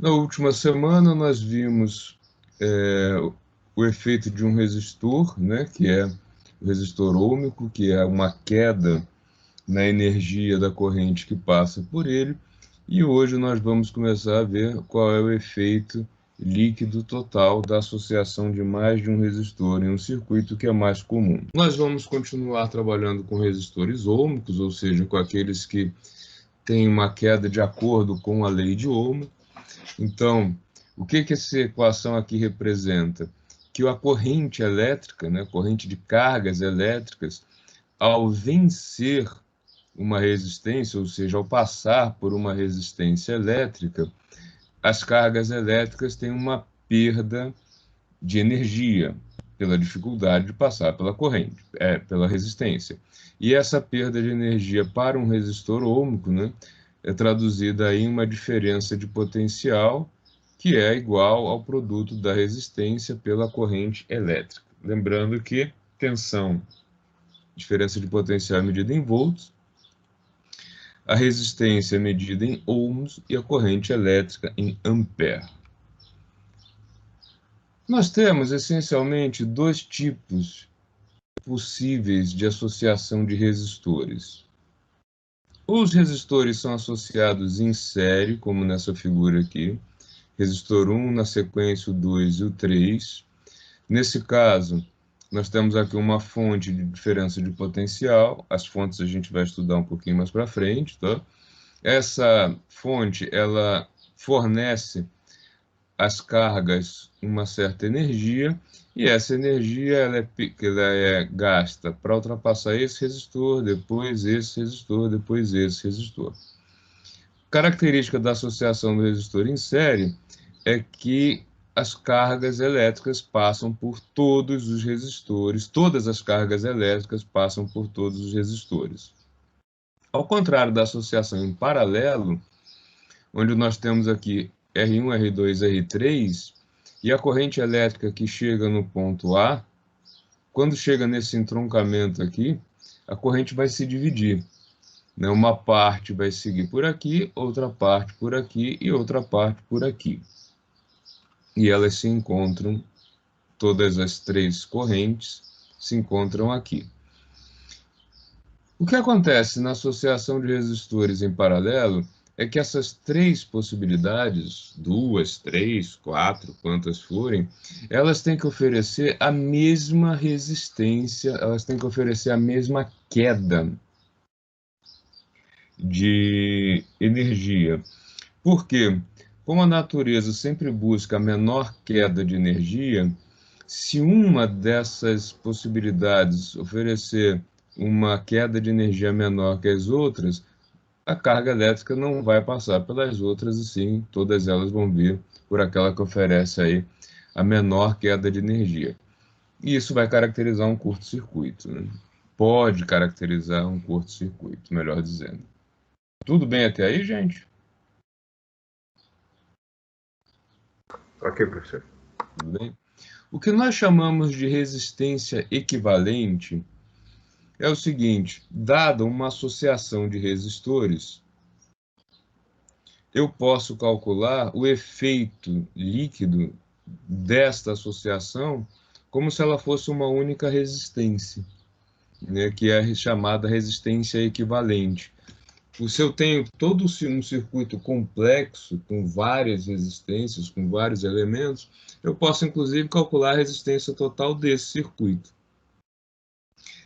Na última semana, nós vimos o efeito de um resistor, né, que é o resistor ôhmico, que é uma queda na energia da corrente que passa por ele, e hoje nós vamos começar a ver qual é o efeito líquido total da associação de mais de um resistor em um circuito que é mais comum. Nós vamos continuar trabalhando com resistores ôhmicos, ou seja, com aqueles que têm uma queda de acordo com a lei de Ohm. Então, o que essa equação aqui representa? Que a corrente elétrica, né, corrente de cargas elétricas, ao vencer uma resistência, ou seja, ao passar por uma resistência elétrica, as cargas elétricas têm uma perda de energia pela dificuldade de passar pela corrente, pela resistência. E essa perda de energia para um resistor ôhmico, né, é traduzida em uma diferença de potencial que é igual ao produto da resistência pela corrente elétrica. Lembrando que tensão, diferença de potencial é medida em volts, a resistência é medida em ohms e a corrente elétrica em ampere. Nós temos essencialmente dois tipos possíveis de associação de resistores. Os resistores são associados em série, como nessa figura aqui, resistor 1 na sequência o 2 e o 3. Nesse caso, nós temos aqui uma fonte de diferença de potencial, as fontes a gente vai estudar um pouquinho mais para frente, tá? Essa fonte, ela fornece às cargas uma certa energia, e essa energia ela é gasta para ultrapassar esse resistor, depois esse resistor, depois esse resistor. Característica da associação do resistor em série é que as cargas elétricas passam por todos os resistores, todas as cargas elétricas passam por todos os resistores. Ao contrário da associação em paralelo, onde nós temos aqui R1, R2, R3, e a corrente elétrica que chega no ponto A, quando chega nesse entroncamento aqui, a corrente vai se dividir. Né? Uma parte vai seguir por aqui, outra parte por aqui e outra parte por aqui. E elas se encontram, todas as três correntes se encontram aqui. O que acontece na associação de resistores em paralelo é que essas três possibilidades, duas, três, quatro, quantas forem, elas têm que oferecer a mesma resistência, elas têm que oferecer a mesma queda de energia. Por quê? Como a natureza sempre busca a menor queda de energia, se uma dessas possibilidades oferecer uma queda de energia menor que as outras, a carga elétrica não vai passar pelas outras, e sim, todas elas vão vir por aquela que oferece aí a menor queda de energia. E isso vai caracterizar um curto-circuito, né? Pode caracterizar um curto-circuito, melhor dizendo. Tudo bem até aí, gente? Ok, professor. Tudo bem? O que nós chamamos de resistência equivalente é o seguinte: dada uma associação de resistores, eu posso calcular o efeito líquido desta associação como se ela fosse uma única resistência, né, que é a chamada resistência equivalente. Se eu tenho todo um circuito complexo, com várias resistências, com vários elementos, eu posso, inclusive, calcular a resistência total desse circuito.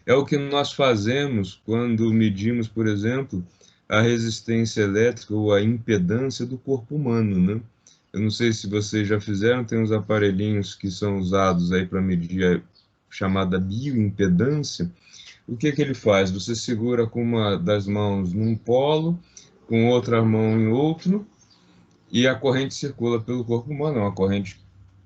É o que nós fazemos quando medimos, por exemplo, a resistência elétrica ou a impedância do corpo humano, né? Eu não sei se vocês já fizeram, tem uns aparelhinhos que são usados aí para medir a chamada bioimpedância. O que ele faz? Você segura com uma das mãos num polo, com outra mão em outro, e a corrente circula pelo corpo humano, é uma corrente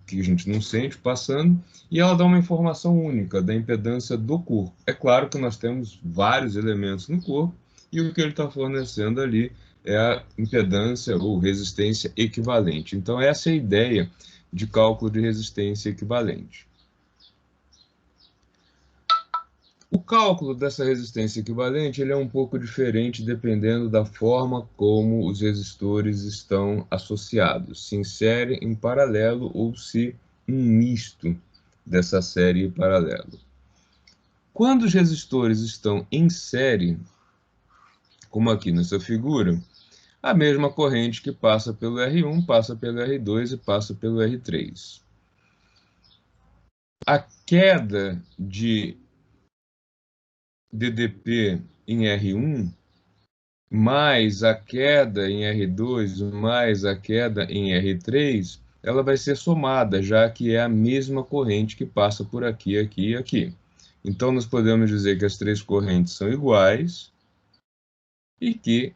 que a gente não sente passando, e ela dá uma informação única da impedância do corpo. É claro que nós temos vários elementos no corpo, e o que ele está fornecendo ali é a impedância ou resistência equivalente. Então, essa é a ideia de cálculo de resistência equivalente. O cálculo dessa resistência equivalente ele é um pouco diferente dependendo da forma como os resistores estão associados, se em série, em paralelo ou se um misto dessa série e paralelo. Quando os resistores estão em série, como aqui nessa figura, a mesma corrente que passa pelo R1 passa pelo R2 e passa pelo R3. A queda de DDP em R1 mais a queda em R2 mais a queda em R3, ela vai ser somada, já que é a mesma corrente que passa por aqui, aqui e aqui. Então, nós podemos dizer que as três correntes são iguais e que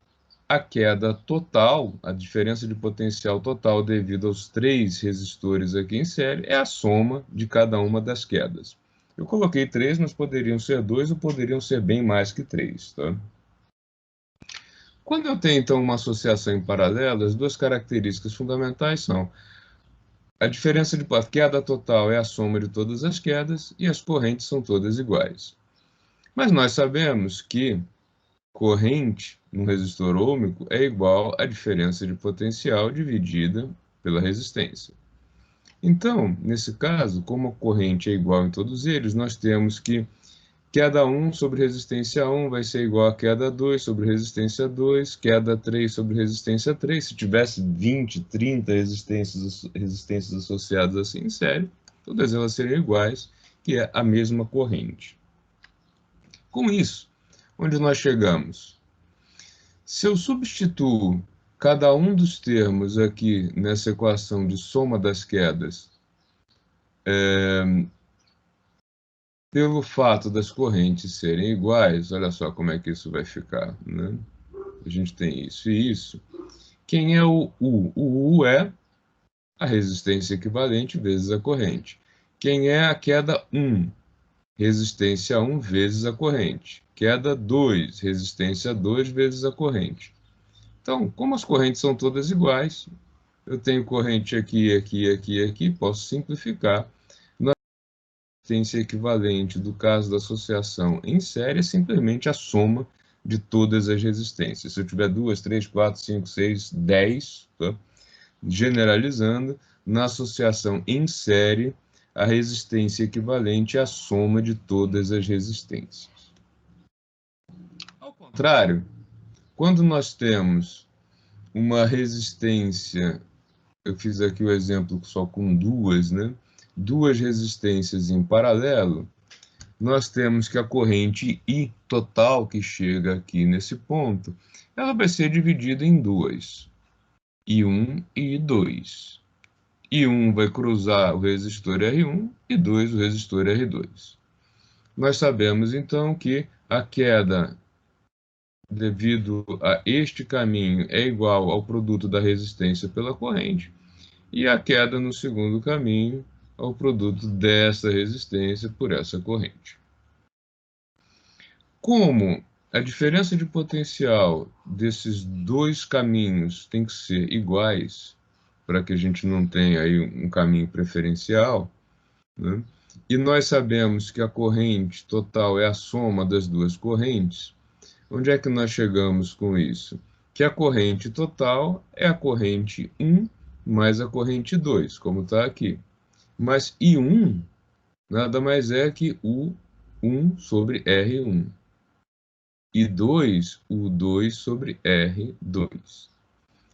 a queda total, a diferença de potencial total devido aos três resistores aqui em série, é a soma de cada uma das quedas. Eu coloquei 3, mas poderiam ser 2 ou poderiam ser bem mais que 3, tá? Quando eu tenho, então, uma associação em paralelo, as duas características fundamentais são a diferença de queda total é a soma de todas as quedas e as correntes são todas iguais. Mas nós sabemos que corrente no resistor ôhmico é igual à diferença de potencial dividida pela resistência. Então, nesse caso, como a corrente é igual em todos eles, nós temos que queda 1 sobre resistência 1 vai ser igual a queda 2 sobre resistência 2, queda 3 sobre resistência 3. Se tivesse 20, 30 resistências associadas assim em série, todas elas seriam iguais, que é a mesma corrente. Com isso, onde nós chegamos? Se eu substituo cada um dos termos aqui nessa equação de soma das quedas pelo fato das correntes serem iguais, olha só como é que isso vai ficar, né? A gente tem isso e isso. Quem é o U? O U é a resistência equivalente vezes a corrente. Quem é a queda 1? Resistência 1 vezes a corrente. Queda 2, resistência 2 vezes a corrente. Então, como as correntes são todas iguais, eu tenho corrente aqui, aqui, aqui, aqui, posso simplificar. Na resistência equivalente do caso da associação em série é simplesmente a soma de todas as resistências. Se eu tiver 2, 3, 4, 5, 6, 10, tá? Generalizando, na associação em série, a resistência equivalente é a soma de todas as resistências. Ao contrário, quando nós temos uma resistência, eu fiz aqui o exemplo só com duas, né? Duas resistências em paralelo, nós temos que a corrente I total que chega aqui nesse ponto, ela vai ser dividida em duas, I1 e I2. I1 vai cruzar o resistor R1 e 2 o resistor R2. Nós sabemos então que a queda devido a este caminho é igual ao produto da resistência pela corrente e a queda no segundo caminho ao produto dessa resistência por essa corrente. Como a diferença de potencial desses dois caminhos tem que ser iguais, para que a gente não tenha aí um caminho preferencial, né? E nós sabemos que a corrente total é a soma das duas correntes, onde é que nós chegamos com isso? Que a corrente total é a corrente 1 mais a corrente 2, como está aqui. Mas I1 nada mais é que U1 sobre R1. I2, U2 sobre R2.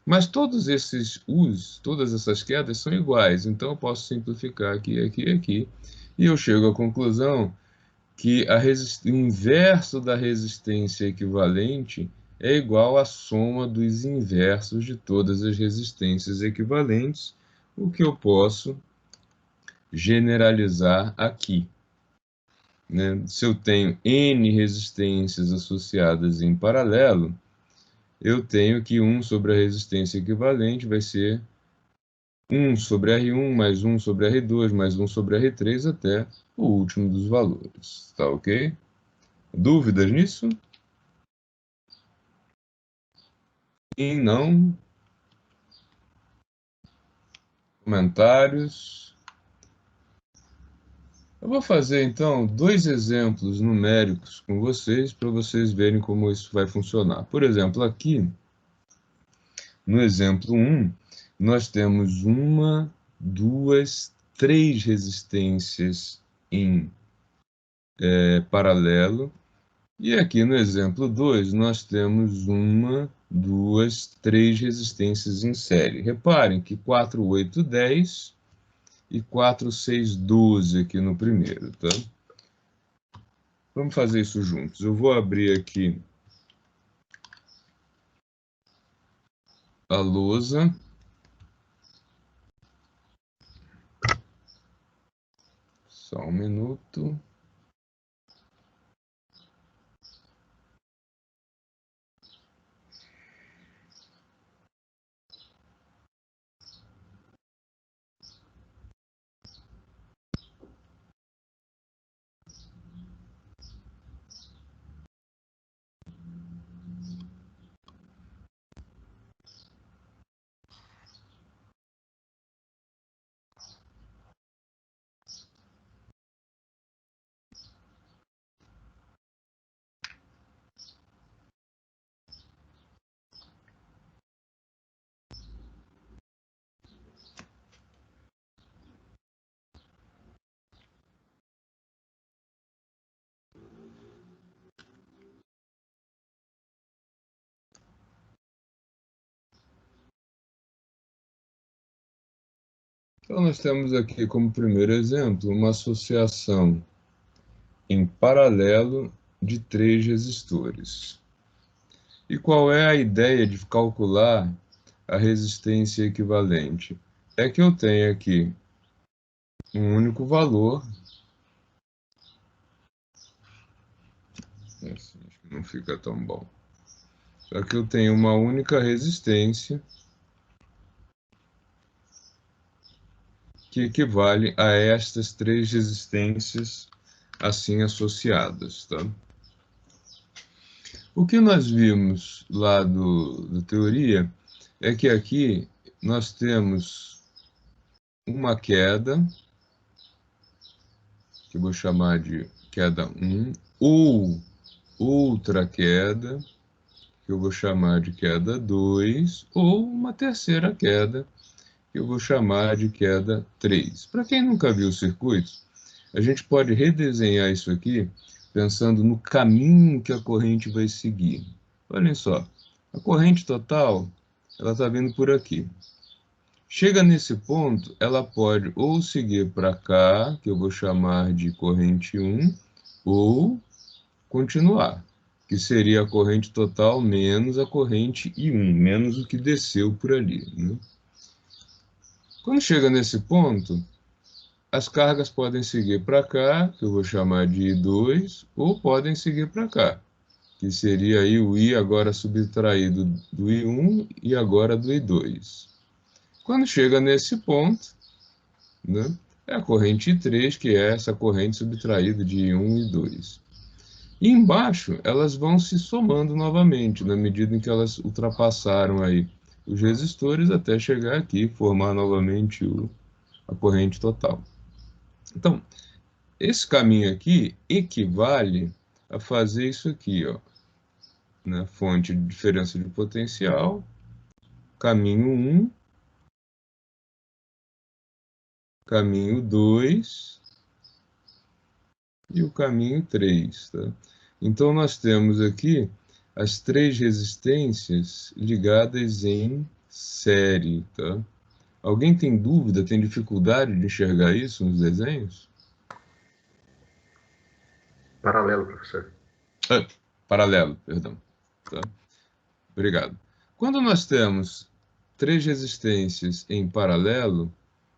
Mas todos esses U's, todas essas quedas são iguais, então eu posso simplificar aqui, aqui e aqui, e eu chego à conclusão que o inverso da resistência equivalente é igual à soma dos inversos de todas as resistências equivalentes, o que eu posso generalizar aqui, né? Se eu tenho N resistências associadas em paralelo, eu tenho que 1 sobre a resistência equivalente vai ser 1 sobre R1 mais 1 sobre R2 mais 1 sobre R3 até o último dos valores. Tá ok? Dúvidas nisso? E não? Comentários? Eu vou fazer, então, dois exemplos numéricos com vocês, para vocês verem como isso vai funcionar. Por exemplo, aqui, no exemplo 1, nós temos uma, duas, três resistências em paralelo. E aqui no exemplo 2, nós temos uma, duas, três resistências em série. Reparem que 4, 8, 10 e 4, 6, 12 aqui no primeiro, tá? Vamos fazer isso juntos. Eu vou abrir aqui a lousa. Só um minuto. Então, nós temos aqui como primeiro exemplo uma associação em paralelo de três resistores. E qual é a ideia de calcular a resistência equivalente? É que eu tenho aqui um único valor. Acho que não fica tão bom. Só que eu tenho uma única resistência que equivale a estas três resistências assim associadas, tá? O que nós vimos lá da teoria é que aqui nós temos uma queda, que eu vou chamar de queda 1, ou outra queda, que eu vou chamar de queda 2, ou uma terceira queda, que eu vou chamar de queda 3. Para quem nunca viu circuitos, a gente pode redesenhar isso aqui pensando no caminho que a corrente vai seguir. Olhem só, a corrente total, ela está vindo por aqui. Chega nesse ponto, ela pode ou seguir para cá, que eu vou chamar de corrente 1, ou continuar, que seria a corrente total menos a corrente I1, menos o que desceu por ali, né? Quando chega nesse ponto, as cargas podem seguir para cá, que eu vou chamar de I2, ou podem seguir para cá, que seria aí o I agora subtraído do I1 e agora do I2. Quando chega nesse ponto, né, é a corrente I3, que é essa corrente subtraída de I1 e I2. E embaixo, elas vão se somando novamente, na medida em que elas ultrapassaram aí os resistores até chegar aqui e formar novamente a corrente total. Então, esse caminho aqui equivale a fazer isso aqui, ó, né? Fonte de diferença de potencial, caminho 1, caminho 2 e o caminho 3, tá? Então, nós temos aqui as três resistências ligadas em série, tá? Alguém tem dúvida, tem dificuldade de enxergar isso nos desenhos? Paralelo, professor. Paralelo, perdão. Tá? Obrigado. Quando nós temos três resistências em paralelo,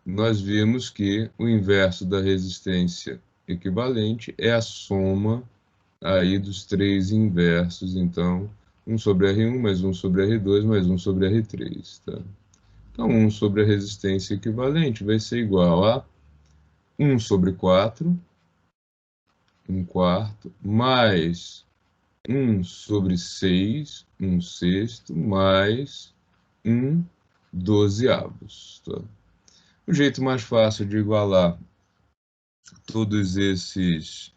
nós vimos que o inverso da resistência equivalente é a soma aí dos três inversos, então, 1 sobre R1 mais 1 sobre R2 mais 1 sobre R3. Tá? Então, 1 sobre a resistência equivalente vai ser igual a 1 sobre 4, 1 quarto, mais 1 sobre 6, 1 sexto, mais 1 dozeavos. Tá? O jeito mais fácil de igualar todos esses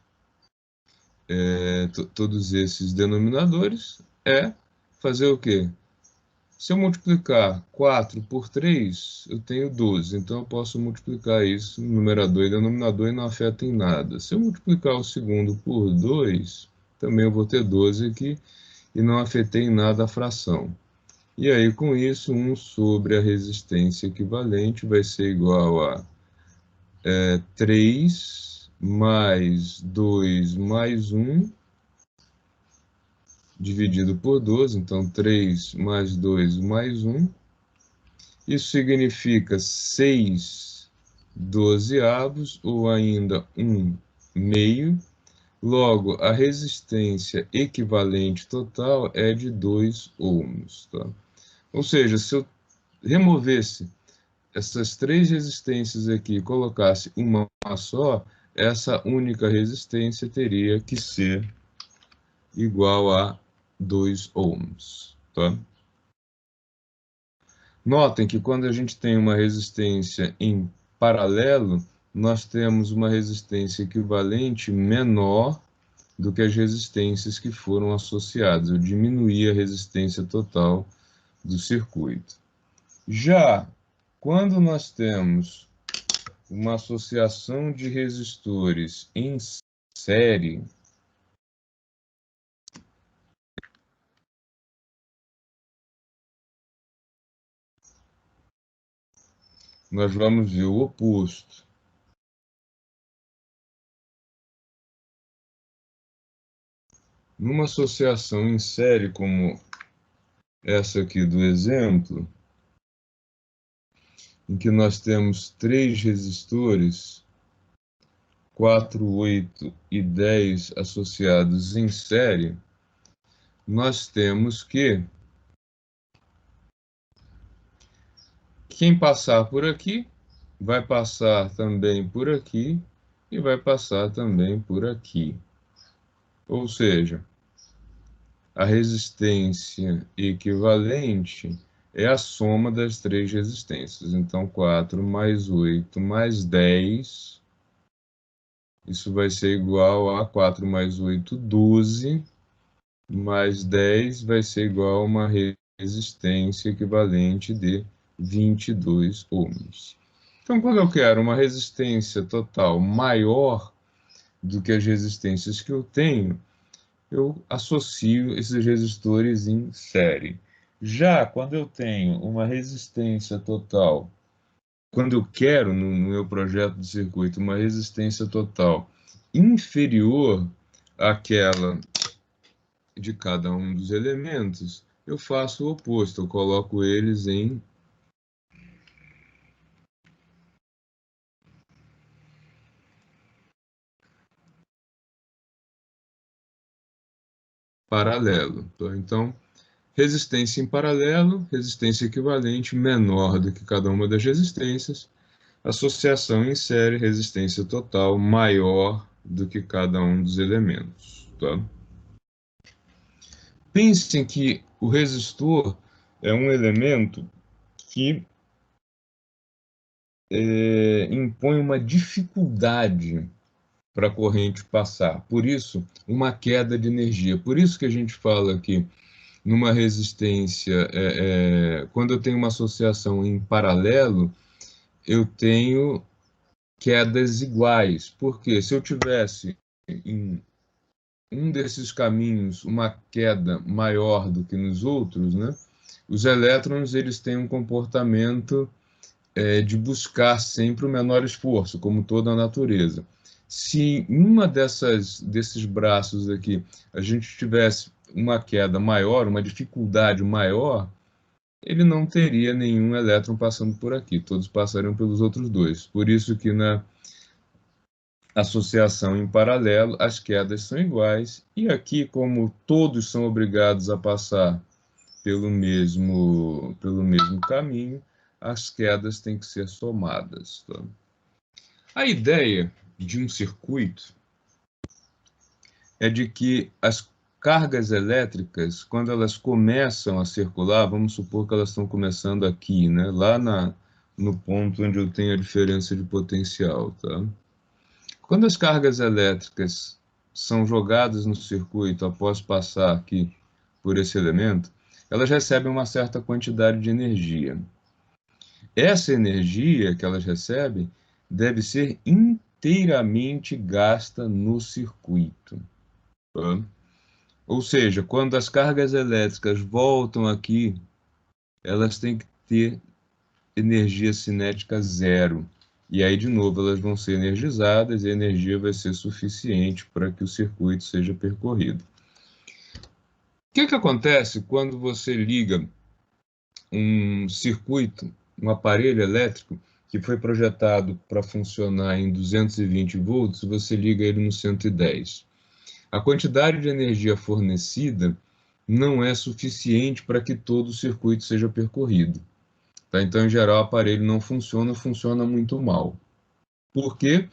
denominadores, é fazer o quê? Se eu multiplicar 4 por 3, eu tenho 12. Então, eu posso multiplicar isso no numerador e denominador e não afeta em nada. Se eu multiplicar o segundo por 2, também eu vou ter 12 aqui e não afetei em nada a fração. E aí, com isso, 1 sobre a resistência equivalente vai ser igual a 3 mais 2 mais 1, dividido por 12, então 3 mais 2 mais 1. Isso significa 6 dozeavos, ou ainda 1 meio. Logo, a resistência equivalente total é de 2 ohms. Tá? Ou seja, se eu removesse essas 3 resistências aqui e colocasse uma só, essa única resistência teria que ser igual a 2 ohms. Tá? Notem que quando a gente tem uma resistência em paralelo, nós temos uma resistência equivalente menor do que as resistências que foram associadas. Eu diminuí a resistência total do circuito. Já quando nós temos uma associação de resistores em série, nós vamos ver o oposto. Numa associação em série, como essa aqui do exemplo, em que nós temos 3 resistores, 4, 8 e 10 associados em série, nós temos que quem passar por aqui vai passar também por aqui e vai passar também por aqui. Ou seja, a resistência equivalente é a soma das 3 resistências. Então, 4 mais 8 mais 10, isso vai ser igual a 4 mais 8, 12, mais 10 vai ser igual a uma resistência equivalente de 22 ohms. Então, quando eu quero uma resistência total maior do que as resistências que eu tenho, eu associo esses resistores em série. Já quando eu tenho uma resistência total, quando eu quero no meu projeto de circuito uma resistência total inferior àquela de cada um dos elementos, eu faço o oposto, eu coloco eles em paralelo. Tá? Então, resistência em paralelo, resistência equivalente menor do que cada uma das resistências, associação em série, resistência total maior do que cada um dos elementos. Tá? Pensem que o resistor é um elemento que impõe uma dificuldade para a corrente passar. Por isso, uma queda de energia. Por isso que a gente fala que numa resistência, quando eu tenho uma associação em paralelo, eu tenho quedas iguais. Porque se eu tivesse em um desses caminhos uma queda maior do que nos outros, né, os elétrons eles têm um comportamento de buscar sempre o menor esforço, como toda a natureza. Se em uma desses braços aqui a gente tivesse uma queda maior, uma dificuldade maior, ele não teria nenhum elétron passando por aqui, todos passariam pelos outros dois. Por isso que na associação em paralelo, as quedas são iguais, e aqui, como todos são obrigados a passar pelo mesmo caminho, as quedas têm que ser somadas. Tá? A ideia de um circuito é de que as cargas elétricas, quando elas começam a circular, vamos supor que elas estão começando aqui, né? Lá no ponto onde eu tenho a diferença de potencial. Tá? Quando as cargas elétricas são jogadas no circuito após passar aqui por esse elemento, elas recebem uma certa quantidade de energia. Essa energia que elas recebem deve ser inteiramente gasta no circuito. Tá? Ou seja, quando as cargas elétricas voltam aqui, elas têm que ter energia cinética zero. E aí, de novo, elas vão ser energizadas e a energia vai ser suficiente para que o circuito seja percorrido. O que acontece quando você liga um circuito, um aparelho elétrico, que foi projetado para funcionar em 220 volts, você liga ele no 110? A quantidade de energia fornecida não é suficiente para que todo o circuito seja percorrido. Tá? Então, em geral, o aparelho não funciona, funciona muito mal. Por quê?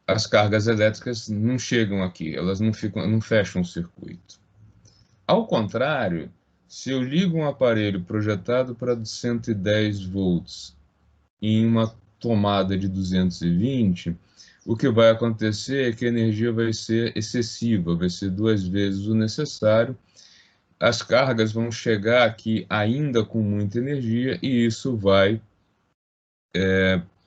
As cargas elétricas não chegam aqui, elas não fecham o circuito. Ao contrário, se eu ligo um aparelho projetado para 110 volts em uma tomada de 220, o que vai acontecer é que a energia vai ser excessiva, vai ser 2 vezes o necessário. As cargas vão chegar aqui ainda com muita energia e isso vai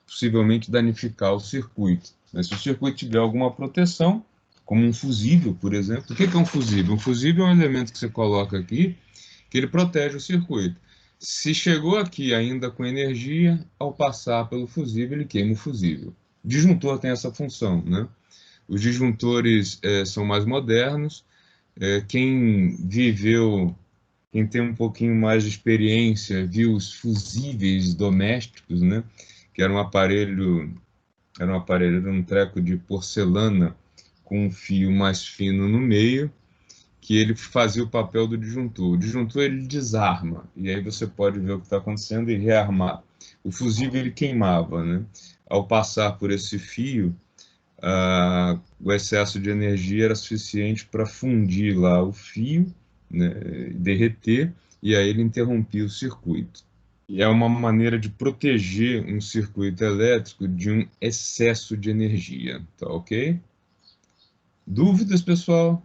possivelmente danificar o circuito. Mas se o circuito tiver alguma proteção, como um fusível, por exemplo. O que é um fusível? Um fusível é um elemento que você coloca aqui, que ele protege o circuito. Se chegou aqui ainda com energia, ao passar pelo fusível, ele queima o fusível. O disjuntor tem essa função, né? Os disjuntores são mais modernos. Quem tem um pouquinho mais de experiência, viu os fusíveis domésticos, né? Que era um treco de porcelana com um fio mais fino no meio, que ele fazia o papel do disjuntor. O disjuntor ele desarma, e aí você pode ver o que está acontecendo e rearmar. O fusível ele queimava, né? Ao passar por esse fio, o excesso de energia era suficiente para fundir lá o fio, né, derreter, e aí ele interrompia o circuito. E é uma maneira de proteger um circuito elétrico de um excesso de energia, tá ok? Dúvidas, pessoal?